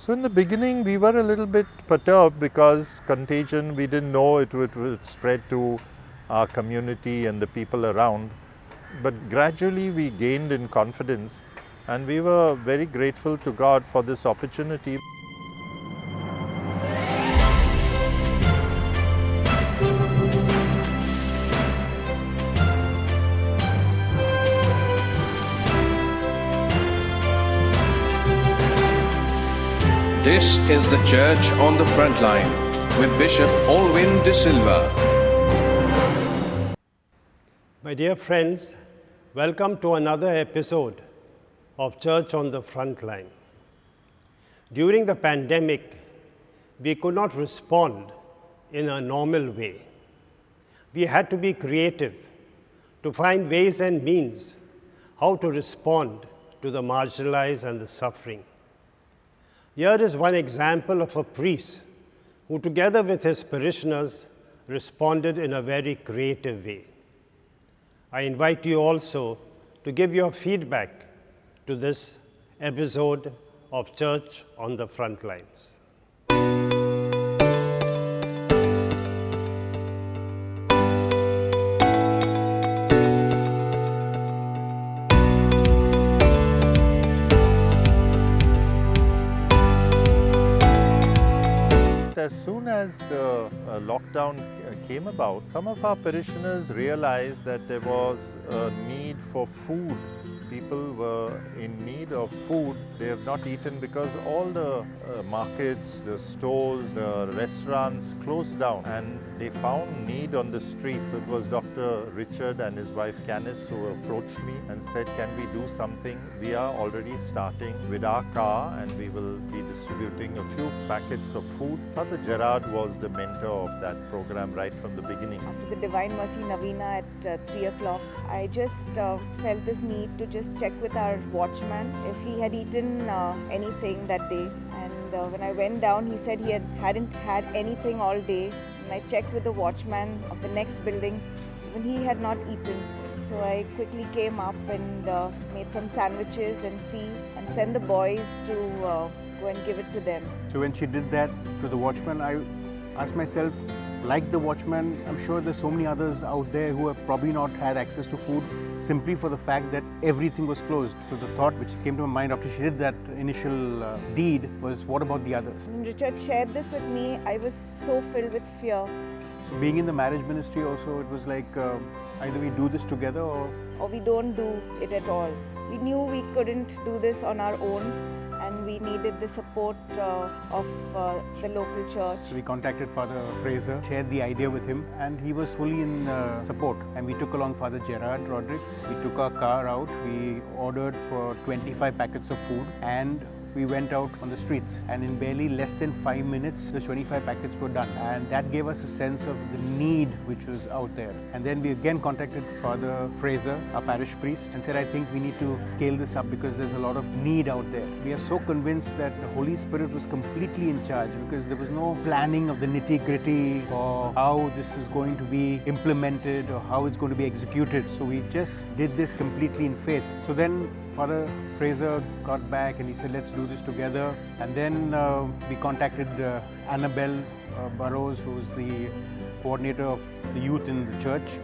So in the beginning we were a little bit perturbed because contagion, we didn't know it would spread to our community and the people around. But gradually we gained in confidence and we were very grateful to God for this opportunity. This is the Church on the Frontline with Bishop Alwyn De Silva. My dear friends, welcome to another episode of Church on the Frontline. During the pandemic, we could not respond in a normal way. We had to be creative to find ways and means how to respond to the marginalized and the suffering. Here is one example of a priest who, together with his parishioners, responded in a very creative way. I invite you also to give your feedback to this episode of Church on the Frontlines. As soon as the lockdown came about, some of our parishioners realized that there was a need for food. People were in need of food. They have not eaten because all the markets, the stores, the restaurants closed down, and they found need on the streets. It was Dr. Richard and his wife Canis who approached me and said, can we do something? We are already starting with our car and we will be distributing a few packets of food. Father Gerard was the mentor of that program right from the beginning. After the Divine Mercy Novena at 3 o'clock, I just felt this need to just check with our watchman if he had eaten anything that day. And when I went down, he said he hadn't had anything all day. And I checked with the watchman of the next building, even he had not eaten. So I quickly came up and made some sandwiches and tea and sent the boys to go and give it to them. So when she did that to the watchman, I asked myself, like the watchman, I'm sure there's so many others out there who have probably not had access to food simply for the fact that everything was closed. So the thought which came to my mind after she did that initial deed was, what about the others? When Richard shared this with me, I was so filled with fear. So being in the marriage ministry also, it was like either we do this together or we don't do it at all. We knew we couldn't do this on our own, and we needed the support of the local church. So we contacted Father Fraser, shared the idea with him, and he was fully in support. And we took along Father Gerard Rodrigues. We took our car out, we ordered for 25 packets of food, and we went out on the streets, and in barely less than 5 minutes, the 25 packets were done. And that gave us a sense of the need which was out there. And then we again contacted Father Fraser, our parish priest, and said, I think we need to scale this up because there's a lot of need out there. We are so convinced that the Holy Spirit was completely in charge because there was no planning of the nitty-gritty or how this is going to be implemented or how it's going to be executed. So we just did this completely in faith. So then Father Fraser got back and he said, let's do this together. And then we contacted Annabelle Burrows, who's the coordinator of the youth in the church.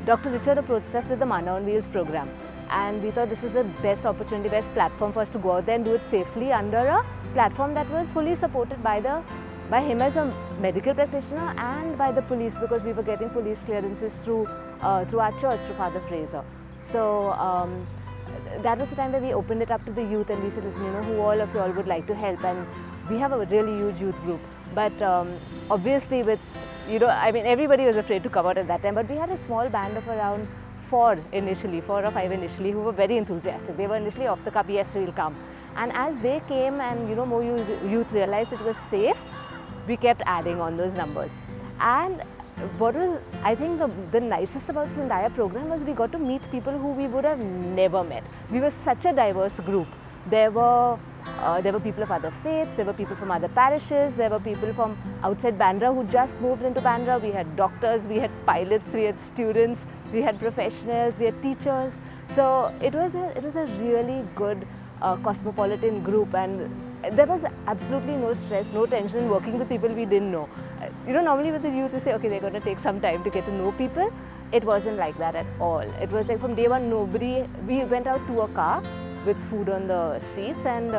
Dr. Richard approached us with the Mana on Wheels program, and we thought this is the best opportunity, best platform for us to go out there and do it safely under a platform that was fully supported by him as a medical practitioner and by the police, because we were getting police clearances through our church, through Father Fraser. So that was the time where we opened it up to the youth and we said, listen, who all of you all would like to help? And we have a really huge youth group. But obviously with, everybody was afraid to come out at that time. But we had a small band of around 4 or 5 initially, who were very enthusiastic. They were initially off the cup, yes, we'll come. And as they came and, more youth realized it was safe, we kept adding on those numbers. And what was, I think, the nicest about this entire program was we got to meet people who we would have never met. We were such a diverse group. There were people of other faiths, there were people from other parishes, there were people from outside Bandra who just moved into Bandra. We had doctors, we had pilots, we had students, we had professionals, we had teachers. So it was a really good cosmopolitan group, and there was absolutely no stress, no tension working with people we didn't know. Normally with the youth you say, okay, they're going to take some time to get to know people. It wasn't like that at all. It was like from day one, we went out to a car with food on the seats, and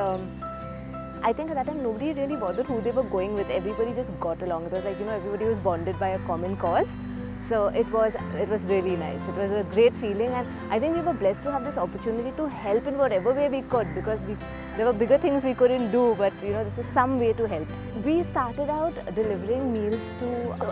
I think at that time nobody really bothered who they were going with. Everybody just got along. It was like, everybody was bonded by a common cause. So it was really nice. It was a great feeling, and I think we were blessed to have this opportunity to help in whatever way we could, because there were bigger things we couldn't do, but this is some way to help. We started out delivering meals to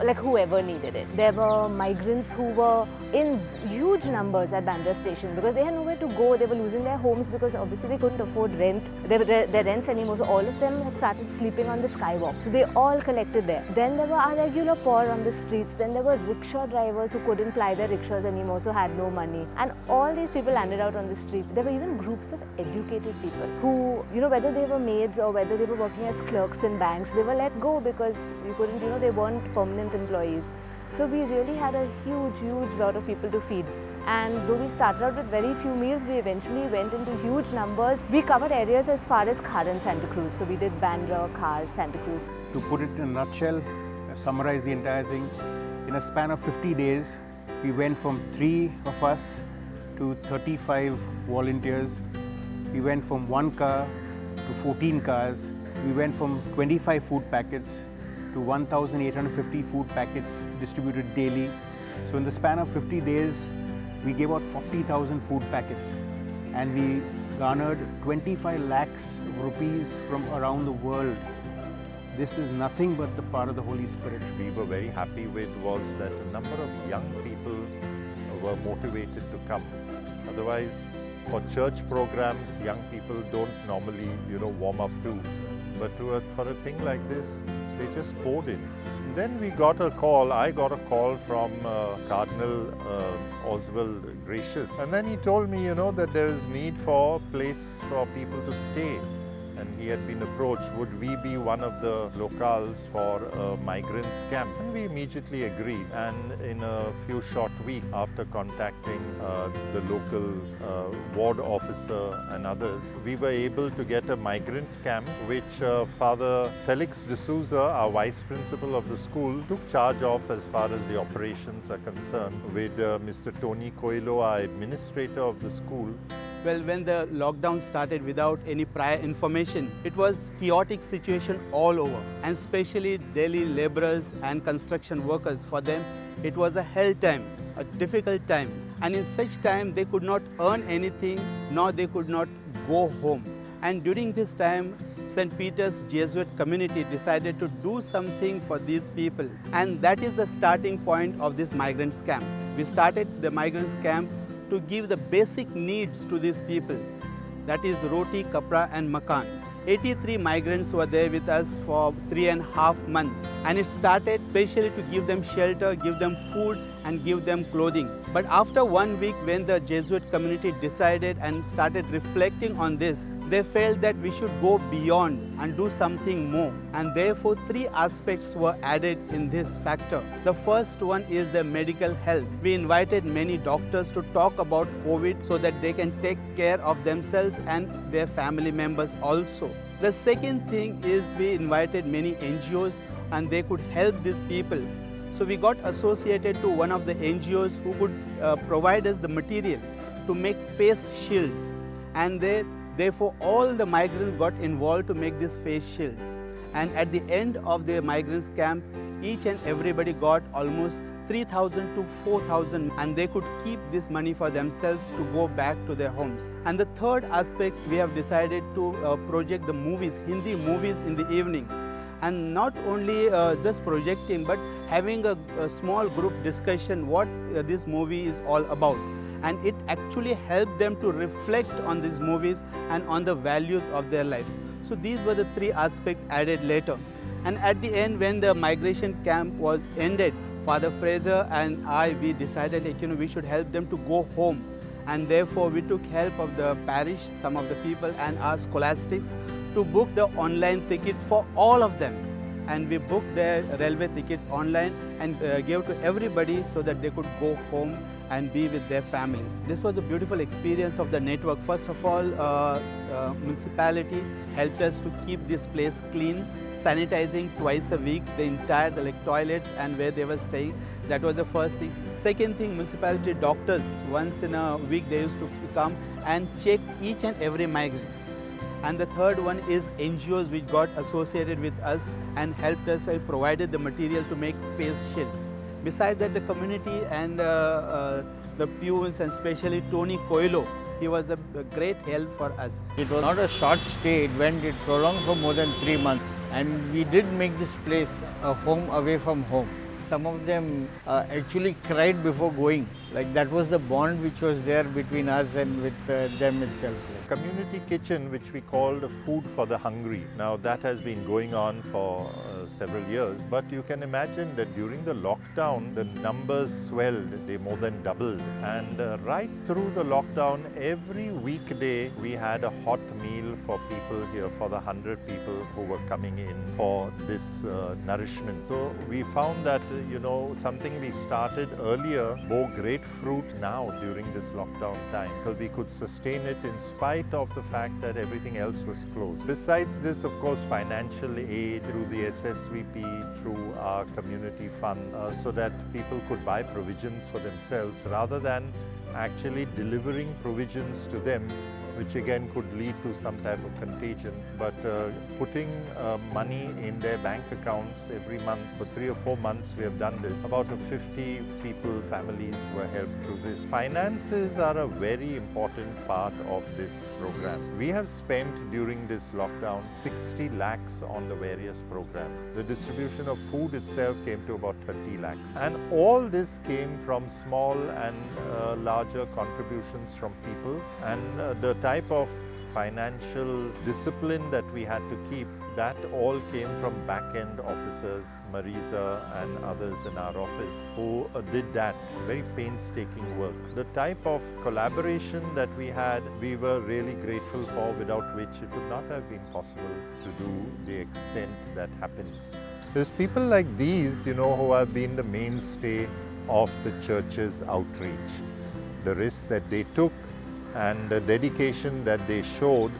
like whoever needed it. There were migrants who were in huge numbers at Bandra station because they had nowhere to go. They were losing their homes because obviously they couldn't afford their rents anymore. So all of them had started sleeping on the skywalk. So they all collected there. Then there were our regular poor on the streets. Then there were rickshaw drivers who couldn't ply their rickshaws anymore, so had no money. And all these people landed out on the street. There were even groups of educated people who, whether they were maids or whether they were working as clerks in banks, they were let go because you couldn't, they weren't permanent employees. So we really had a huge lot of people to feed. And though we started out with very few meals, we eventually went into huge numbers. We covered areas as far as Khar and Santa Cruz. So we did Bandra, Khar, Santa Cruz. To put it in a nutshell, summarize the entire thing, in a span of 50 days, we went from 3 of us to 35 volunteers. We went from 1 car to 14 cars. We went from 25 food packets to 1,850 food packets distributed daily. So in the span of 50 days, we gave out 40,000 food packets, and we garnered 25 lakhs of rupees from around the world. This is nothing but the power of the Holy Spirit. We were very happy with was that a number of young people were motivated to come. Otherwise, for church programs, young people don't normally, warm up to. But for a thing like this, they just poured in. Then we got a call, I got a call from Cardinal Oswald Gracious. And then he told me, that there is need for a place for people to stay. And he had been approached, would we be one of the locales for a migrants camp? And we immediately agreed. And in a few short weeks, after contacting the local ward officer and others, we were able to get a migrant camp, which Father Felix D'Souza, our vice principal of the school, took charge of as far as the operations are concerned, with Mr. Tony Coelho, our administrator of the school. Well, when the lockdown started without any prior information, it was chaotic situation all over, and especially daily laborers and construction workers. For them, it was a hell time, a difficult time. And in such time, they could not earn anything, nor they could not go home. And during this time, St. Peter's Jesuit community decided to do something for these people. And that is the starting point of this migrants camp. We started the migrants camp to give the basic needs to these people, that is roti, kapra and makan. 83 migrants were there with us for 3.5 months, and it started especially to give them shelter, give them food and give them clothing. But after 1 week, when the Jesuit community decided and started reflecting on this, they felt that we should go beyond and do something more, and therefore 3 aspects were added in this factor. The first one is the medical health. We invited many doctors to talk about COVID so that they can take care of themselves and their family members also. The second thing is we invited many NGOs and they could help these people. So we got associated to one of the NGOs who could provide us the material to make face shields, and therefore all the migrants got involved to make these face shields. And at the end of the migrants camp, each and everybody got almost 3,000 to 4,000, and they could keep this money for themselves to go back to their homes. And the third aspect, we have decided to project the movies, Hindi movies in the evening. And not only just projecting, but having a small group discussion what this movie is all about. And it actually helped them to reflect on these movies and on the values of their lives. So these were the 3 aspects added later. And at the end, when the migration camp was ended, Father Fraser and we decided we should help them to go home. And therefore we took help of the parish, some of the people and our scholastics to book the online tickets for all of them. And we booked their railway tickets online and gave to everybody so that they could go home and be with their families. This was a beautiful experience of the network. First of all, municipality helped us to keep this place clean, sanitizing twice a week the entire toilets and where they were staying. That was the first thing. Second thing, municipality doctors, once in a week they used to come and check each and every migrant. And the third one is NGOs which got associated with us and helped us, provided the material to make face shield. Besides that, the community and the peons, and especially Tony Coelho, he was a great help for us. It was not a short stay, it prolonged for more than 3 months, and we did make this place a home away from home. Some of them actually cried before going, like that was the bond which was there between us and with them itself. Community kitchen, which we called Food for the Hungry. Now that has been going on for several years, but you can imagine that during the lockdown, the numbers swelled, they more than doubled. And right through the lockdown, every weekday, we had a hot meal for people here, for the 100 people who were coming in for this nourishment. So we found that, something we started earlier bore great fruit now during this lockdown time, because we could sustain it in spite of the fact that everything else was closed. Besides this, of course, financial aid through the SSVP, through our community fund, so that people could buy provisions for themselves rather than actually delivering provisions to them, which again could lead to some type of contagion. But putting money in their bank accounts every month, for 3 or 4 months we have done this. About 50 people, families were helped through this. Finances are a very important part of this program. We have spent during this lockdown 60 lakhs on the various programs. The distribution of food itself came to about 30 lakhs. And all this came from small and larger contributions from people, and the type of financial discipline that we had to keep, that all came from back-end officers, Marisa and others in our office who did that very painstaking work. The type of collaboration that we had, we were really grateful for, without which it would not have been possible to do the extent that happened. There's people like these, who have been the mainstay of the church's outreach. The risk that they took and the dedication that they showed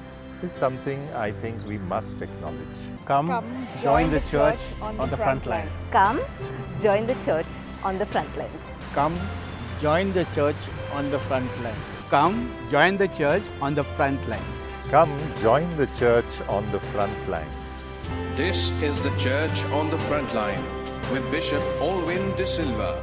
is something I think we must acknowledge. Come join the church on the front line. Come, join the church on the front lines. Come, join the church on the front line. Come, join the church on the front line. Come join the church on the front line. This is the Church on the Frontline with Bishop Alwyn De Silva.